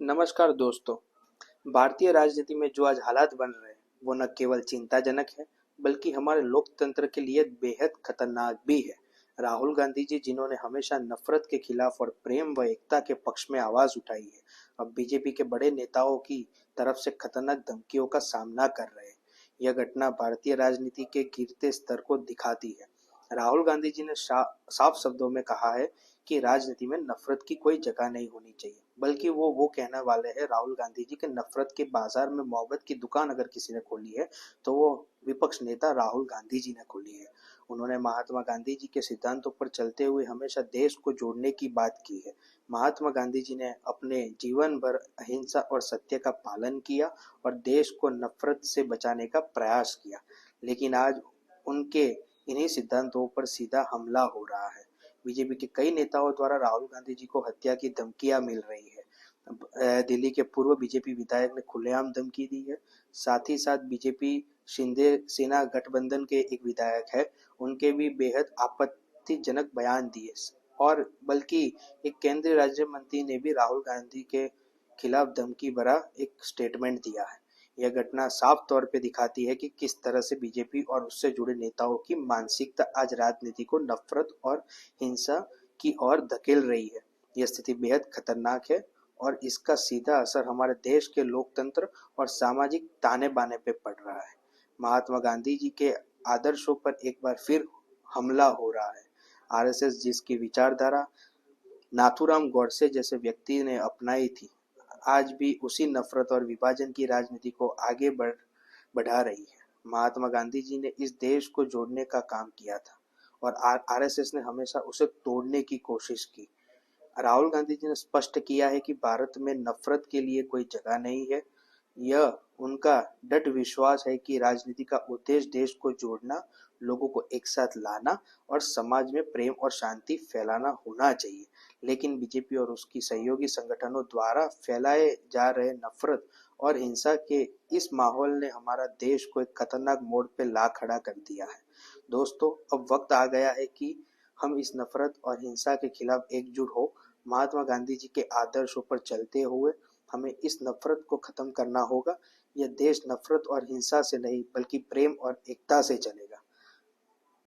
नमस्कार दोस्तों। भारतीय राजनीति में जो आज हालात बन रहे हैं वो न केवल चिंताजनक है बल्कि हमारे लोकतंत्र के लिए बेहद खतरनाक भी है। राहुल गांधी जी जिन्होंने हमेशा नफरत के खिलाफ और प्रेम व एकता के पक्ष में आवाज उठाई है, अब बीजेपी के बड़े नेताओं की तरफ से खतरनाक धमकियों का सामना कर रहे हैं। यह घटना भारतीय राजनीति के गिरते स्तर को दिखाती है। राहुल गांधी जी ने साफ शब्दों में कहा है कि राजनीति में नफरत की कोई जगह नहीं होनी चाहिए, बल्कि वो कहने वाले हैं राहुल गांधी जी के नफरत के बाजार में मोहब्बत की दुकान अगर किसी ने खोली है तो वो विपक्ष नेता राहुल गांधी जी ने खोली है। उन्होंने महात्मा गांधी जी के सिद्धांतों पर चलते हुए हमेशा देश को जोड़ने की बात की है। महात्मा गांधी जी ने अपने जीवन भर अहिंसा और सत्य का पालन किया और देश को नफरत से बचाने का प्रयास किया, लेकिन आज उनके इन्हीं सिद्धांतों पर सीधा हमला हो रहा है। बीजेपी के कई नेताओं द्वारा राहुल गांधी जी को हत्या की धमकियां मिल रही है। दिल्ली के पूर्व बीजेपी विधायक ने खुलेआम धमकी दी है। साथ ही साथ बीजेपी शिंदे सेना गठबंधन के एक विधायक है, उनके भी बेहद आपत्तिजनक बयान दिए और बल्कि एक केंद्रीय राज्य मंत्री ने भी राहुल गांधी के खिलाफ धमकी भरा एक स्टेटमेंट दिया है। यह घटना साफ तौर पे दिखाती है कि किस तरह से बीजेपी और उससे जुड़े नेताओं की मानसिकता आज राजनीति को नफरत और हिंसा की ओर धकेल रही है। यह स्थिति बेहद खतरनाक है और इसका सीधा असर हमारे देश के लोकतंत्र और सामाजिक ताने बाने पे पड़ रहा है। महात्मा गांधी जी के आदर्शों पर एक बार फिर हमला हो रहा है। आरएसएस जिसकी विचारधारा नाथूराम गोडसे जैसे व्यक्ति ने अपनाई थी, आज भी उसी नफरत और विभाजन की राजनीति को आगे बढ़ा रही है। महात्मा गांधी जी ने इस देश को जोड़ने का काम किया था और आरएसएस ने हमेशा उसे तोड़ने की कोशिश की। राहुल गांधी जी ने स्पष्ट किया है कि भारत में नफरत के लिए कोई जगह नहीं है। यह उनका दृढ़ विश्वास है कि राजनीति का उद्देश्य देश को जोड़ना, लोगों को एक साथ लाना और समाज में प्रेम और शांति फैलाना होना चाहिए। लेकिन बीजेपी और उसकी सहयोगी संगठनों द्वारा फैलाए जा रहे नफरत और हिंसा के इस माहौल ने हमारा देश को एक खतरनाक मोड़ पे ला खड़ा कर दिया है। दोस्तों, अब वक्त आ गया है कि हम इस नफरत और हिंसा के खिलाफ एकजुट हो। महात्मा गांधी जी के आदर्शों पर चलते हुए हमें इस नफरत को खत्म करना होगा। यह देश नफरत और हिंसा से नहीं बल्कि प्रेम और एकता से चलेगा।